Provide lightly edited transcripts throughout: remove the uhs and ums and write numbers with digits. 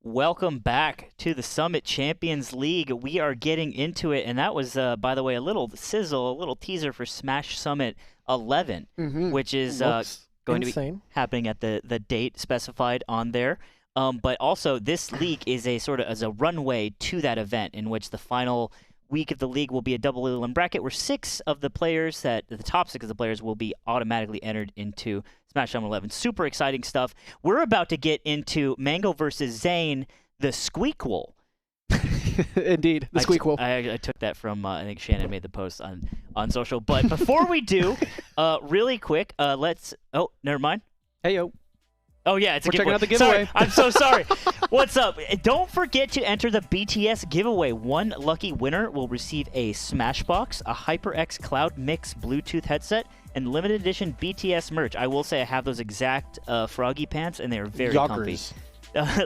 Welcome back to the Summit Champions League. We are getting into it, and that was, by the way, a little sizzle, a little teaser for Smash Summit 11, which is going to be happening at the date specified on there. But also, this league is a sort of as a runway to that event, in which the final week of the league will be a double elim bracket, where the top 6 of the players will be automatically entered into Smash Summit 11. Super exciting stuff. We're about to get into Mang0 versus Zain, the Squeakquel. Indeed, the Squeakquel. I took that from, I think Shannon made the post on social. But before we do, really quick, let's... Oh, never mind. Hey, yo. Oh, yeah, it's a giveaway. Checking out the giveaway. Sorry, I'm so sorry. What's up? Don't forget to enter the BTS giveaway. One lucky winner will receive a Smashbox, a HyperX Cloud Mix Bluetooth headset, and limited edition BTS merch. I will say I have those exact Froggy pants, and they're very comfy.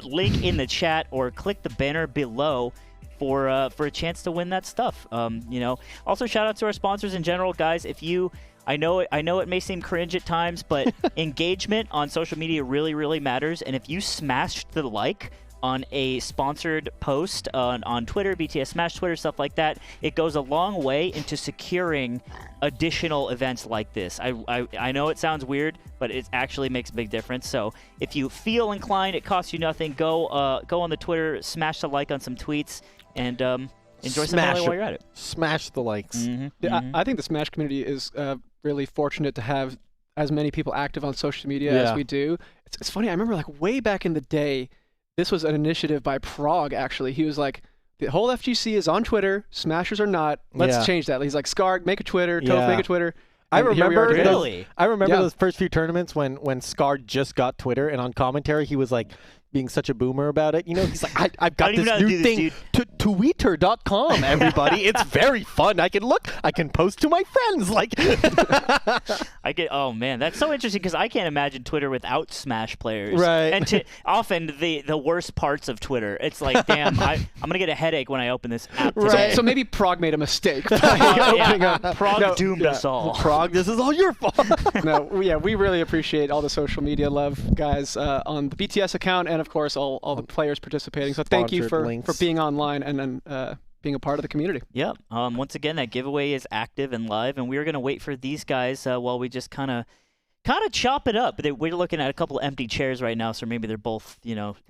Link in the chat or click the banner below for a chance to win that stuff. Also shout out to our sponsors in general, guys. If you... I know it may seem cringe at times, but engagement on social media really, really matters. And if you smashed the like on a sponsored post on Twitter, BTS Smash Twitter, stuff like that, it goes a long way into securing additional events like this. I know it sounds weird, but it actually makes a big difference. So if you feel inclined, it costs you nothing. Go on the Twitter, smash the like on some tweets, and enjoy some while you're at it. Smash the likes. I think the Smash community is really fortunate to have as many people active on social media as we do. It's funny, I remember like way back in the day, this was an initiative by Prague, actually. He was like, the whole FGC is on Twitter, Smashers or not, let's change that. He's like, Scar, make a Twitter, Toph, make a Twitter. I remember really? those first few tournaments when Scar just got Twitter, and on commentary he was like being such a boomer about it. You know, he's like, I've got this new thing, Twitter.com, everybody. It's very fun. I can post to my friends. Like, oh man, that's so interesting because I can't imagine Twitter without Smash players. Right. And often the worst parts of Twitter, it's like, damn, I'm gonna get a headache when I open this app today. Right. So maybe Prague made a mistake. Prague doomed us all. Prague, this is all your fault. We really appreciate all the social media love, guys, on the BTS account, and of course all the players participating. So thank you for being online and being a part of the community. Yeah. Once again, that giveaway is active and live, and we're gonna wait for these guys while we just kind of chop it up. We're looking at a couple of empty chairs right now, so maybe they're both,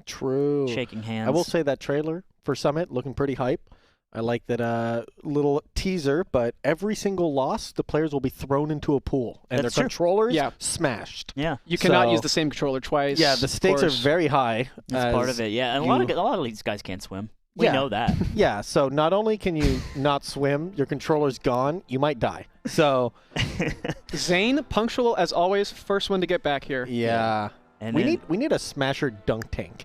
true, shaking hands. I will say that trailer for Summit looking pretty hype. I like that little teaser, but every single loss, the players will be thrown into a pool, and their controllers smashed. Yeah, you cannot use the same controller twice. Yeah, the stakes are very high. That's part of it. Yeah, and a lot of these guys can't swim. We know that. Yeah, so not only can you not swim, your controller's gone, you might die. So, Zain, punctual as always, first one to get back here. Yeah, and we need a Smasher dunk tank.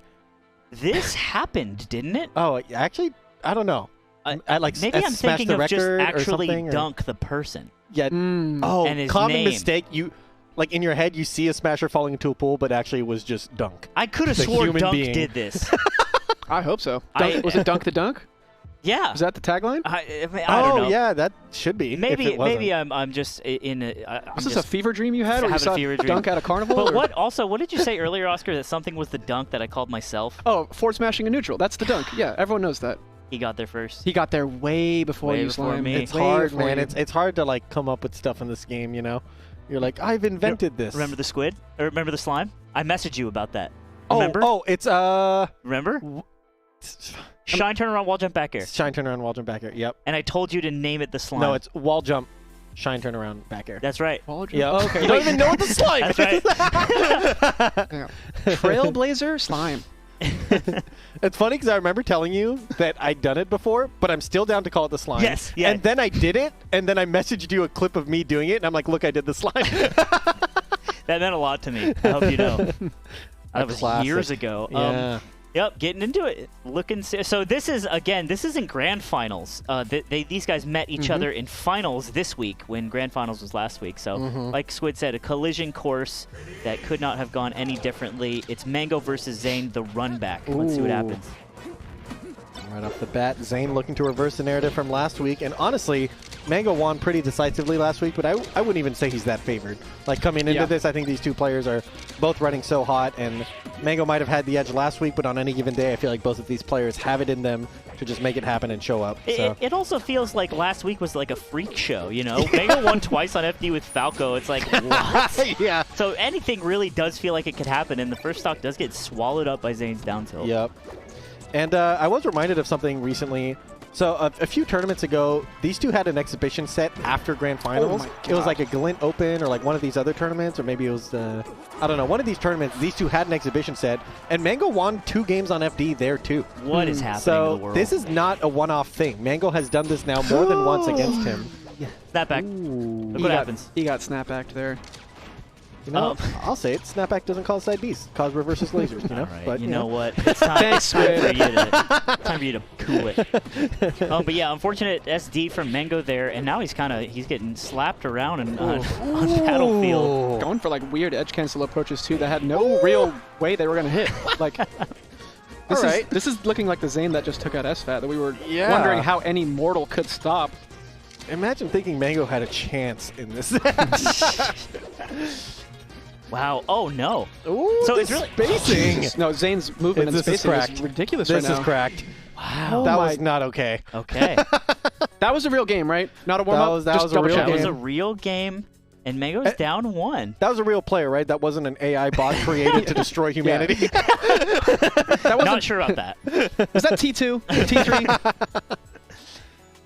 This happened, didn't it? Oh, actually, I don't know. Maybe I'm thinking of just actually dunk the person. Yeah. And his common name. mistake. You, like in your head, you see a Smasher falling into a pool, but actually it was just dunk. I could have sworn Dunk did this. I hope so. Was it Dunk the Dunk? Yeah. Was that the tagline? I don't know. Oh yeah, that should be. Maybe I'm just in a. Was this a fever dream you had, or you saw Dunk at a carnival? But what did you say earlier, Oscar? That something was the dunk that I called myself? Oh, forward smashing a neutral. That's the dunk. Yeah, everyone knows that. He got there first. He got there way before you, Slime. Me. It's hard, man. It's hard to like come up with stuff in this game, you know? You're like, I've invented this. Remember the squid? Or remember the slime? I messaged you about that. Remember? Oh, it's Remember? Shine, turn around, wall jump back air. Shine, turn around, wall jump back air. Yep. And I told you to name it the slime. No, it's wall jump, shine, turn around, back air. That's right. Wall jump? Yeah. Okay. You don't even know what the slime is. That's right. Trailblazer slime. It's funny because I remember telling you that I'd done it before, but I'm still down to call it the slime. Yes. Yeah. And then I did it, and then I messaged you a clip of me doing it, and I'm like, look, I did the slime. That meant a lot to me. I hope you know. That was years ago. Yeah. Yep, getting into it. So this isn't grand finals. These guys met each other in finals this week when grand finals was last week. So like Squid said, a collision course that could not have gone any differently. It's Mang0 versus Zain, the run back. Let's see what happens. Right off the bat, Zain looking to reverse the narrative from last week. And honestly, Mang0 won pretty decisively last week, but I wouldn't even say he's that favored. Like, coming into this, I think these two players are both running so hot, and Mang0 might have had the edge last week, but on any given day, I feel like both of these players have it in them to just make it happen and show up. So. It also feels like last week was like a freak show, you know? Mang0 won twice on FD with Falco. It's like, what? Yeah. So anything really does feel like it could happen, and the first stock does get swallowed up by Zain's down tilt. Yep. And I was reminded of something recently. So a few tournaments ago, these two had an exhibition set after Grand Finals. It was like a Glint Open or like one of these other tournaments, or maybe it was, I don't know, one of these tournaments. These two had an exhibition set, and Mang0 won 2 games on FD there too. What is happening so in the world? This is not a one-off thing. Mang0 has done this now more than once against him. Snapback. Ooh. Look what happens. He got snapbacked there. You know, I'll say it. Snapback doesn't cause side Bs. Cause reverses lasers, you know? Right, But, you know what? It's time, time for you to cool it. But yeah, unfortunate SD from Mang0 there, and now he's getting slapped around and on Battlefield. Going for like weird edge cancel approaches too that had no real way they were going to hit. Like, this is looking like the Zain that just took out SFAT that we were wondering how any mortal could stop. Imagine thinking Mang0 had a chance in this. Wow. Oh, no. Ooh, so it's really spacing. No, Zain's movement and spacing is ridiculous right now. This is cracked. Wow. That was not okay. Okay. That was a real game, right? Not a warm-up? That was a real game. That was a real game, and Mang0's down 1. That was a real player, right? That wasn't an AI bot created to destroy humanity. Not sure about that. Was that T2? T3?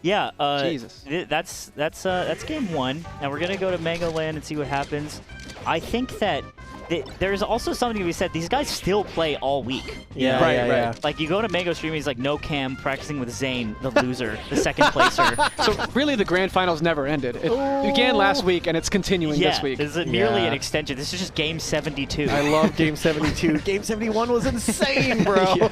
Yeah, Jesus. That's game 1, and we're gonna go to Mang0 land and see what happens. I think that there's also something to be said. These guys still play all week. Yeah, right. Like, you go to Mang0 stream, he's like, no cam, practicing with Zain, the loser, the second placer. So really, the grand finals never ended. It began last week, and it's continuing this week. This is merely an extension. This is just game 72. I love game 72. Game 71 was insane, bro.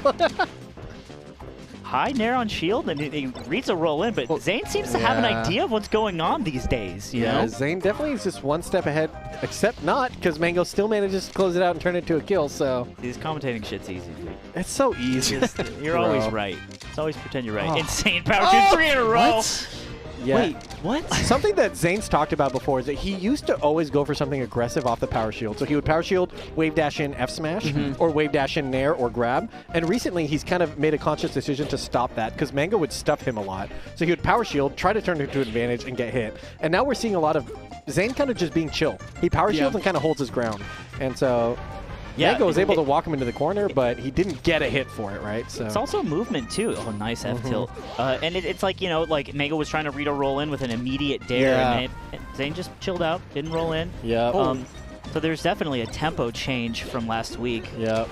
High Nair on shield, and he reads a roll in, but Zain seems to have an idea of what's going on these days, you know? Zain definitely is just one step ahead, except not, because Mang0 still manages to close it out and turn it into a kill, so... This commentating shit's easy. It's so easy. You're always right. Just always pretend you're right. Insane power shoot 3 in a row! What? Yeah. Wait, what? Something that Zain's talked about before is that he used to always go for something aggressive off the power shield. So he would power shield, wave dash in F smash, or wave dash in Nair or grab. And recently he's kind of made a conscious decision to stop that because Mang0 would stuff him a lot. So he would power shield, try to turn it to an advantage and get hit. And now we're seeing a lot of Zain kind of just being chill. He power shields and kind of holds his ground. And so... Mang0 was able to walk him into the corner, but he didn't get a hit for it, right? So it's also movement, too. Oh, nice F-tilt. And it's like, you know, like Mang0 was trying to read a roll in with an immediate dare, and Zain just chilled out, didn't roll in. Yeah. So there's definitely a tempo change from last week. Yep.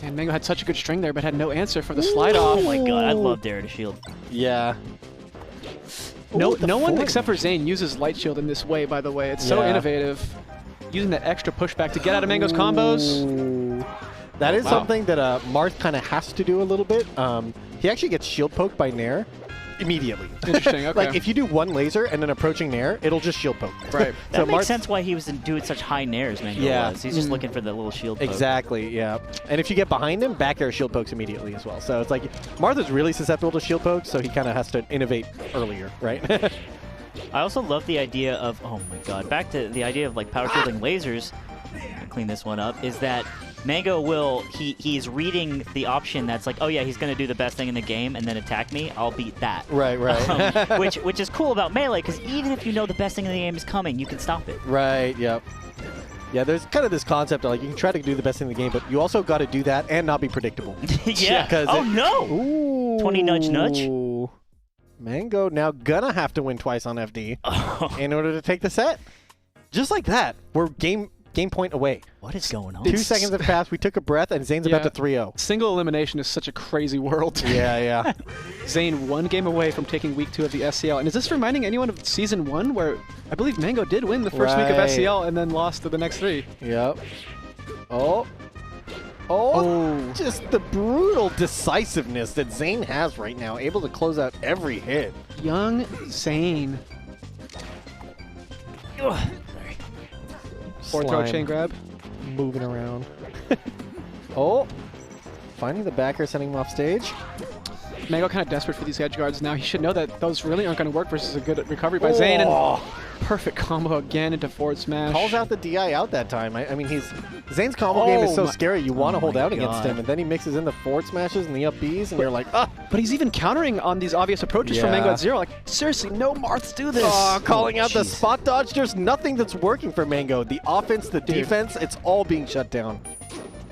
And Mang0 had such a good string there, but had no answer for the slide off. Oh my god, I love dare to shield. Yeah. No one except for Zain uses light shield in this way, by the way. It's so innovative. Using that extra pushback to get out of Mang0's combos. That is something that Marth kind of has to do a little bit. He actually gets shield poked by Nair immediately. Interesting, okay. Like, if you do one laser and then approaching Nair, it'll just shield poke. Right. That makes sense why he was doing such high Nairs, Mang0 was. He's just looking for the little shield poke. Exactly, yeah. And if you get behind him, back air shield pokes immediately as well. So it's like, Marth is really susceptible to shield pokes, so he kind of has to innovate earlier, right? I also love the idea of, oh my god, back to the idea of like power shielding lasers, I'll clean this one up, is that Mang0 will, he's reading the option that's like, oh yeah, he's going to do the best thing in the game and then attack me, I'll beat that. Right. Which is cool about Melee, because even if you know the best thing in the game is coming, you can stop it. Right, yep. Yeah, there's kind of this concept of like, you can try to do the best thing in the game, but you also got to do that and not be predictable. Yeah. Oh no! Ooh. 20 nudge. Mang0 now gonna have to win twice on FD in order to take the set. Just like that, we're game point away. What is going on? 2 seconds have passed, we took a breath, and Zain's about to 3-0. Single elimination is such a crazy world. Yeah. Zain 1 game away from taking week 2 of the SCL. And is this reminding anyone of season 1 where I believe Mang0 did win the first week of SCL and then lost to the next 3? Yep. Oh, just the brutal decisiveness that Zain has right now, able to close out every hit. Young Zain. Forward throw chain grab. Moving around. Oh. finding the backer, sending him off stage. Mang0 kind of desperate for these edge guards now. He should know that those really aren't going to work versus a good recovery by Zain. And perfect combo again into forward smash. Calls out the DI out that time. I mean, Zain's combo game is so scary. You want to hold out against him, and then he mixes in the forward smashes and the up Bs, and you're like, ah. But he's even countering on these obvious approaches from Mang0 at 0. Like, seriously, no Marths do this. Calling out the spot dodge. There's nothing that's working for Mang0. The offense, the defense, it's all being shut down.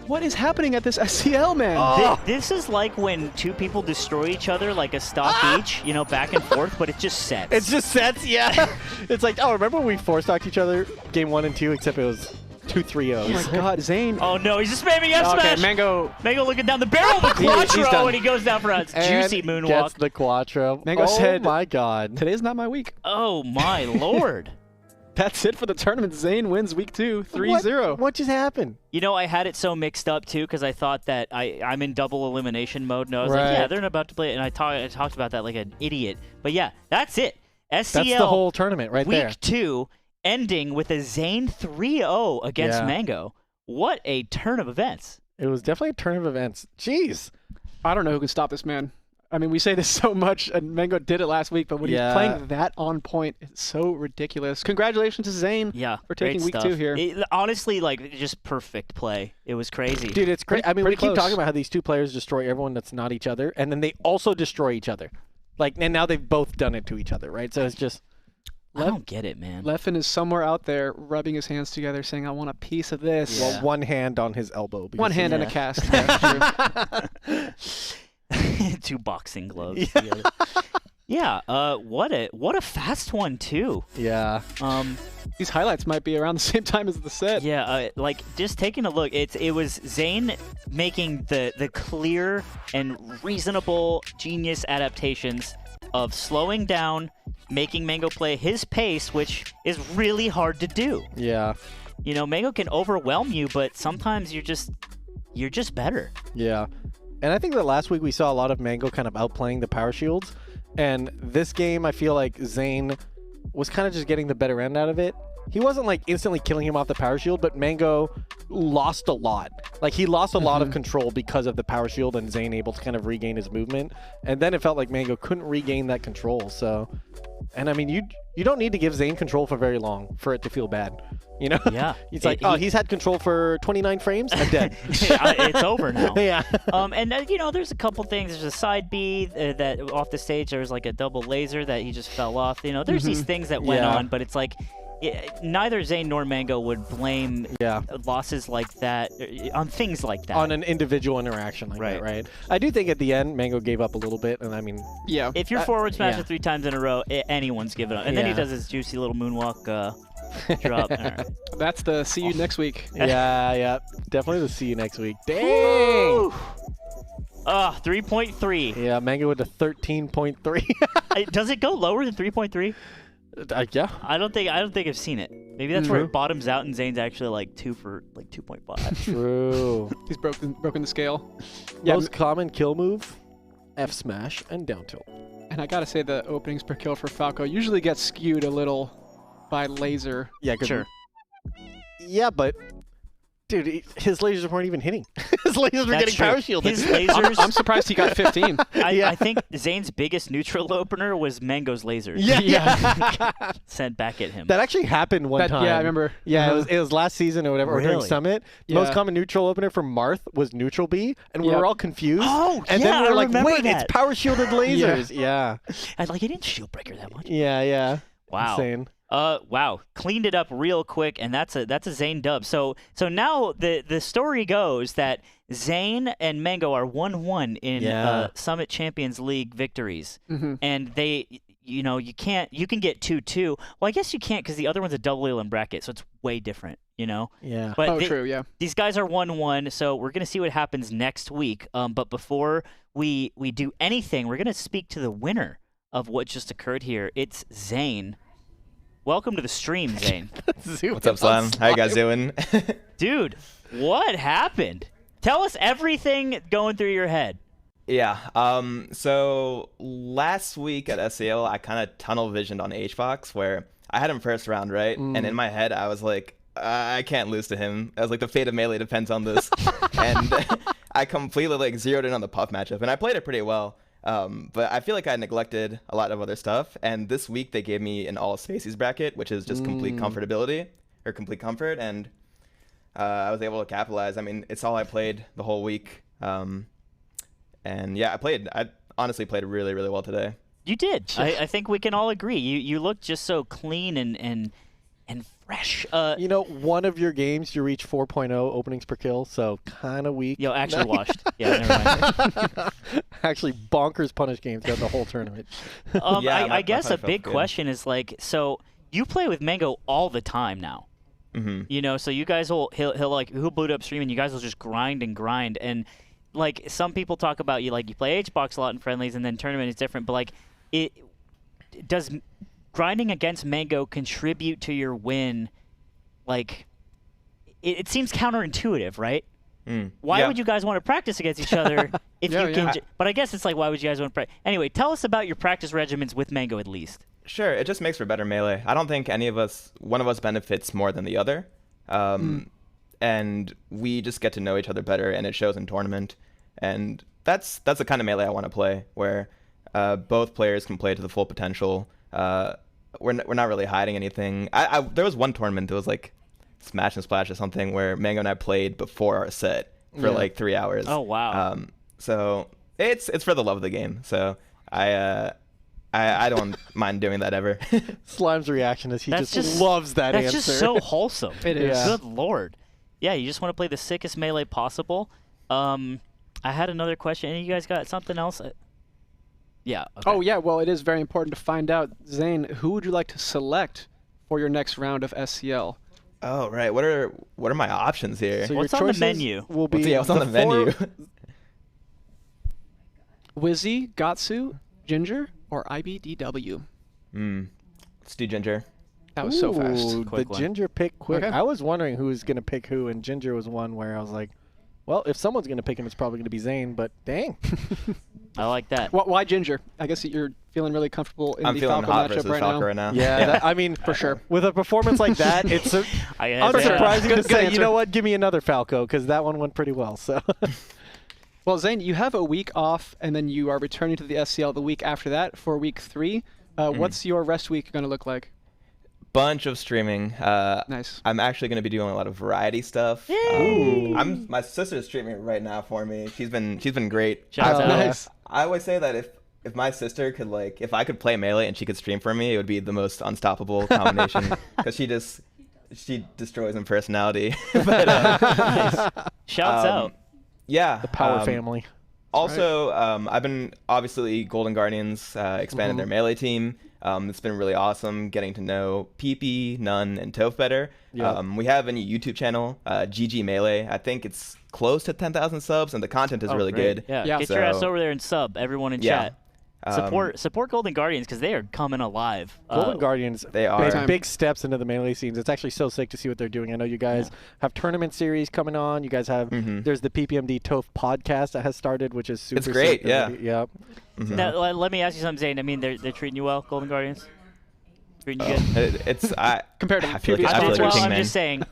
What is happening at this SCL, man? This is like when two people destroy each other like a stock each, you know, back and forth, but it just sets. It's just sets, yeah. It's like, oh, remember when we four-stocked each other game 1 and 2, except it was 2-3-0s. Oh my god, Zain. Oh no, he's just spamming F smash. Okay, Mang0 looking down the barrel of the Quattro, and he goes down for a juicy moonwalk. Gets the Quattro. Mang0 said, oh my god. Today's not my week. Oh my lord. That's it for the tournament. Zain wins week 2, 3-0. What just happened? You know, I had it so mixed up, too, because I thought that I'm in double elimination mode. No, I was like, yeah, they're about to play it. And I talked about that like an idiot. But yeah, that's it. SCL. That's the whole tournament right there. Week 2, ending with a Zain 3-0 against Mang0. What a turn of events. It was definitely a turn of events. Jeez. I don't know who can stop this man. I mean, we say this so much, and Mang0 did it last week, but when he's playing that on point, it's so ridiculous. Congratulations to Zain for taking week 2 here. Honestly, like, just perfect play. It was crazy. Dude, it's great. I mean, we keep talking about how these two players destroy everyone that's not each other, and then they also destroy each other. Like, and now they've both done it to each other, right? So it's just... I don't get it, man. Leffen is somewhere out there rubbing his hands together saying, I want a piece of this. Yeah. Well, one hand on his elbow. One hand and a cast. That's true. 2 boxing gloves. Yeah. What a fast one too. Yeah. These highlights might be around the same time as the set. Yeah. Like just taking a look, it was Zain making the clear and reasonable genius adaptations of slowing down, making Mang0 play his pace, which is really hard to do. Yeah. You know, Mang0 can overwhelm you, but sometimes you're just better. Yeah. And I think that last week we saw a lot of Mang0 kind of outplaying the power shields. And this game, I feel like Zain was kind of just getting the better end out of it. He wasn't like instantly killing him off the power shield, but Mang0 lost a lot. Like he lost a lot of control because of the power shield and Zain able to kind of regain his movement. And then it felt like Mang0 couldn't regain that control. So, and I mean, you don't need to give Zain control for very long for it to feel bad. You know? Yeah. He's like, he's had control for 29 frames. I'm dead. It's over now. Yeah. And you know, there's a couple things. There's a side B that off the stage. There was like a double laser that he just fell off. You know, there's these things that went on, but it's like neither Zain nor Mang0 would blame losses like that on things like that. On an individual interaction like that, right? I do think at the end, Mang0 gave up a little bit, and I mean... Yeah. If you're forward smashing 3 times in a row, anyone's giving up. And then he does his juicy little moonwalk drop. Right. That's the see you next week. Yeah. Definitely the see you next week. Dang! 3.3. Yeah, Mang0 with a 13.3. Does it go lower than 3.3? Yeah. I don't think I've seen it. Maybe that's where it bottoms out and Zane's actually like 2 for like 2.5. True. He's broken the scale. Most common kill move, F smash and down tilt. And I gotta say the openings per kill for Falco usually gets skewed a little by laser. Yeah, sure. Yeah, but dude, his lasers weren't even hitting. His lasers were getting power shielded. His lasers. I'm surprised he got 15. I think Zane's biggest neutral opener was Mang0's lasers. Yeah. Sent back at him. That actually happened one time. Yeah, I remember. Yeah, it was last season or whatever, or during Summit. The most common neutral opener for Marth was neutral B, and we were all confused. Oh, and then we were like, wait, that. it's power shielded lasers. Yeah. And like, he didn't shield breaker that much. Yeah. Wow. Insane. Wow, cleaned it up real quick, and that's a Zain dub. So now the story goes that Zain and Mang0 are 1-1 in Summit Champions League victories, and you can get 2-2. Well, I guess you can't because the other one's a double elim bracket, so it's way different, you know. Yeah. But true. Yeah. These guys are 1-1, so we're gonna see what happens next week. But before we do anything, we're gonna speak to the winner of what just occurred here. It's Zain. Welcome to the stream, Zain. What's up, Slime? How you guys doing? Dude, what happened? Tell us everything going through your head. Yeah. So last week at SCL, I kind of tunnel visioned on HBox where I had him first round, right? And in my head, I was like, I can't lose to him. I was like, the fate of Melee depends on this. And I completely like zeroed in on the Puff matchup, and I played it pretty well. But I feel like I neglected a lot of other stuff. And this week they gave me an all Spacies bracket, which is just complete comfortability or complete comfort, and I was able to capitalize. I mean, it's all I played the whole week. And yeah, I honestly played really, really well today. You did. I think we can all agree. You looked just so clean and fresh. You know, one of your games you reached 4.0 openings per kill, so kind of weak. Yo, actually washed. Yeah, never mind. Actually, bonkers punish games got the whole tournament. I guess a big question is like, so you play with Mang0 all the time now. Mm-hmm. You know, so you guys he'll boot up stream and you guys will just grind, and like some people talk about you play HBox a lot in friendlies and then tournament is different, but like does grinding against Mang0 contribute to your win? Like, it seems counterintuitive, right? Why would you guys want to practice against each other if you can? But I guess it's like, why would you guys want to practice? Anyway, tell us about your practice regimens with Mang0 at least. Sure, it just makes for better melee. I don't think one of us benefits more than the other. And we just get to know each other better, and it shows in tournament. And that's the kind of melee I want to play, where both players can play to the full potential. We're not really hiding anything. There was one tournament that was like Smash and Splash or something where Mang0 and I played before our set for like 3 hours. Oh wow! So it's for the love of the game. So I don't mind doing that ever. Slime's reaction is he just loves that answer. That's just so wholesome. It is. Yeah. Good lord. Yeah, you just want to play the sickest melee possible. I had another question. Any of you guys got something else? Yeah. Okay. Oh, yeah. Well, it is very important to find out, Zain, who would you like to select for your next round of SCL? Oh, right. What are my options here? So what's on the menu? Will be what's on the menu? Wizzy, Gatsu, Ginger, or IBDW? Let's do Ginger. That was so fast. The Ginger pick quick. Okay. I was wondering who was going to pick who, and Ginger was one where I was like, well, if someone's going to pick him, it's probably going to be Zain, but dang. I like that. Why Ginger? I guess you're feeling really comfortable in I'm the feeling Falco hot matchup versus right Falco now. right now. Yeah, I mean, for sure. With a performance like that, it's unsurprising to say, you know what, give me another Falco, because that one went pretty well. So. Well, Zain, you have a week off, and then you are returning to the SCL the week after that for week 3. What's your rest week going to look like? Bunch of streaming. Nice. I'm actually going to be doing a lot of variety stuff. My sister's streaming right now for me. She's been great. Shout out. Nice. I always say that if my sister could if I could play melee and she could stream for me, it would be the most unstoppable combination because she destroys in personality. But, Nice. Shouts out. Yeah. The Power family. Also, I've been obviously Golden Guardians expanded their melee team. It's been really awesome getting to know PP, Nun, and Toph better. Yep. We have a new YouTube channel, GG Melee. I think it's close to 10,000 subs, and the content is really great. good. Yeah. Get your ass over there and sub, everyone in chat. Support Golden Guardians because they are coming alive. Golden Guardians, they are big steps into the melee scenes. It's actually so sick to see what they're doing. I know you guys have tournament series coming on. You guys have there's the PPMD Toph podcast that has started, which is super. It's great. Sick. Yeah. Yep. Now, let me ask you something, Zain. I mean, they're treating you well, Golden Guardians. Treating you good. Compared to I feel previous like, I feel like well, King I'm Man. just saying.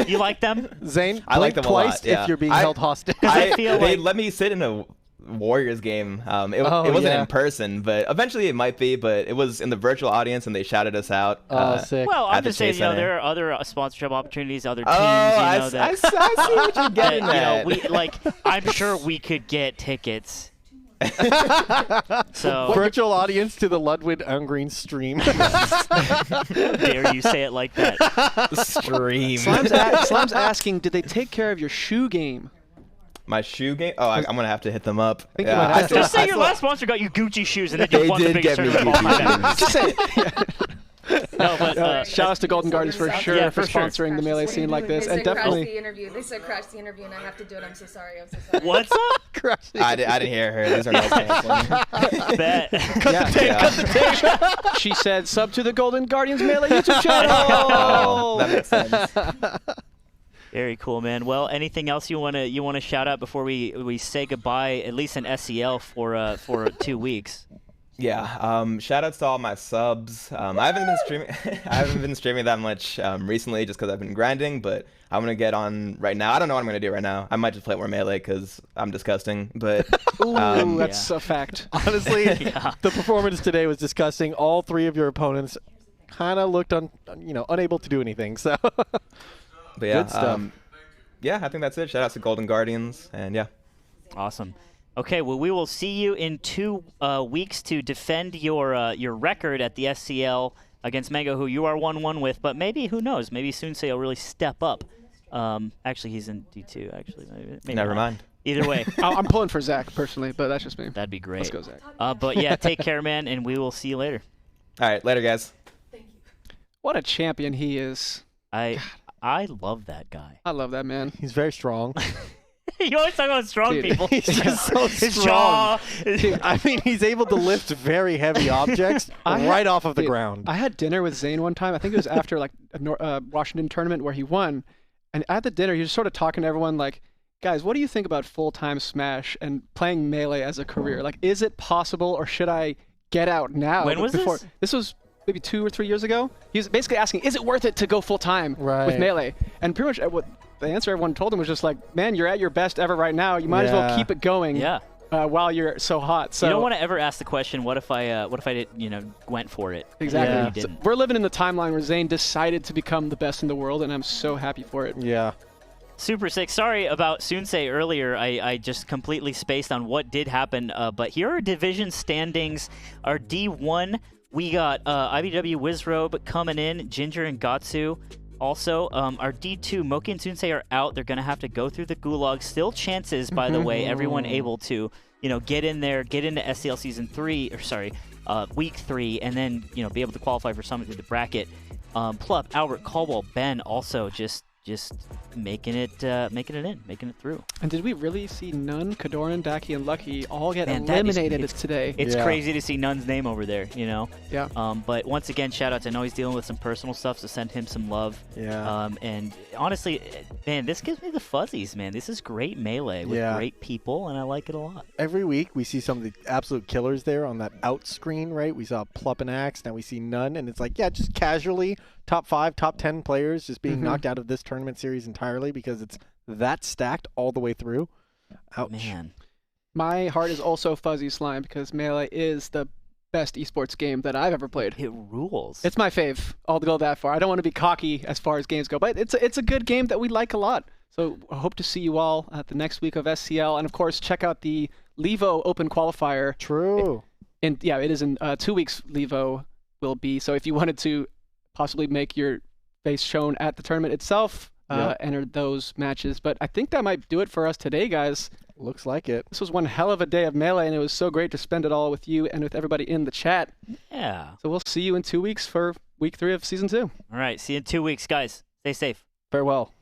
You like them? Zain, I like blink them a lot, twice yeah. if you're being I- held hostage. I feel they like- let me sit in a Warriors game. It wasn't in person, but eventually it might be. But it was in the virtual audience, and they shouted us out. Sick. Well, at I'm the just saying, Chase you know, Center. there are other sponsorship opportunities, other teams, I that see what you're getting that, at. you know, I'm sure we could get tickets. So Virtual audience to the Ludwig Ungreen stream. dare you say it like that? Stream. Slime's asking, did they take care of your shoe game? My shoe game? Oh, I'm gonna have to hit them up. you might have to. Just say your last sponsor got you Gucci shoes and then you They won the did biggest get me tournament of all Gucci time. Just say it. No, but Shout outs to Golden Guardians for sure Yeah, for for sure. sponsoring the melee scene like this, They and said definitely. crash the interview. They said crash the interview, and I have to do it. I'm so sorry. I'm so sorry. what's up? I didn't hear her. These are no canceling. Bet. She said, "Sub to the Golden Guardians melee YouTube channel." Oh, that makes sense. Very cool, man. Well, anything else you wanna shout out before we say goodbye, at least in SCL for 2 weeks? Yeah. Shout outs to all my subs. I haven't been streaming. I haven't been streaming that much recently, just because I've been grinding. But I'm gonna get on right now. I don't know what I'm gonna do right now. I might just play more melee because I'm disgusting. But Ooh, that's a fact. Honestly, the performance today was disgusting. All three of your opponents kind of looked unable to do anything. So, but yeah, good stuff. Yeah, I think that's it. Shout outs to Golden Guardians, and yeah. Awesome. Okay, well, we will see you in 2 weeks to defend your record at the SCL against Mang0, who you are 1-1 with. But maybe, who knows? Maybe Sunsei will really step up. Actually, he's in D2. Actually, maybe Never not. mind. Either way, I'm pulling for Zach personally, but that's just me. that'd be great. Let's go, Zach. But yeah, take care, man, and we will see you later. All right, later, guys. What a champion he is. I love that guy. I love that man. He's very strong. You always talk about strong Dude, people. He's just so His strong. jaw. I mean, he's able to lift very heavy objects right off of the Dude, ground. I had dinner with Zain one time. I think it was after like a Washington tournament where he won. And at the dinner, he was sort of talking to everyone like, guys, what do you think about full-time Smash and playing Melee as a career? Like, is it possible or should I get out now? When was this? This was maybe 2 or 3 years ago. He was basically asking, is it worth it to go full-time with Melee? And pretty much what the answer everyone told him was just like, man, you're at your best ever right now. You might as well keep it going while you're so hot. So you don't want to ever ask the question, what if I went for it? Exactly. Yeah. So we're living in the timeline where Zain decided to become the best in the world, and I'm so happy for it. Yeah. Super sick. Sorry about Sunsei earlier. I just completely spaced on what did happen. But here are division standings. Our D1, we got IBW Wizrobe coming in, Ginger and Gatsu. Also, our D2, Moki and Sunsei are out. They're going to have to go through the gulag. Still chances, by the way, everyone able to, get in there, get into SCL Season 3, Week 3, and then, be able to qualify for Summit through the bracket. Plup, Albert, Caldwell, Ben also just making it through. And did we really see Nunn, Kadoran, Daki, and Lucky all get eliminated today? It's crazy to see Nunn's name over there, Yeah. But once again, shout outs. I know he's dealing with some personal stuff, so send him some love. Yeah. And honestly, man, this gives me the fuzzies, man. This is great Melee with great people, and I like it a lot. Every week we see some of the absolute killers there on that out screen, right? We saw Plup and Axe, now we see Nunn, and it's like, just casually top 5, top 10 players just being knocked out of this tournament series entirely because it's that stacked all the way through. Ouch. Man. My heart is also fuzzy slime because Melee is the best esports game that I've ever played. It rules. It's my fave. I'll go that far. I don't want to be cocky as far as games go, but it's a good game that we like a lot. So I hope to see you all at the next week of SCL, and of course check out the Levo Open Qualifier. True. It is in 2 weeks. Levo will be. So if you wanted to possibly make your face shown at the tournament itself, enter those matches. But I think that might do it for us today, guys. Looks like it. This was one hell of a day of Melee, and it was so great to spend it all with you and with everybody in the chat. Yeah. So we'll see you in 2 weeks for week 3 of Season 2. All right. See you in 2 weeks, guys. Stay safe. Farewell.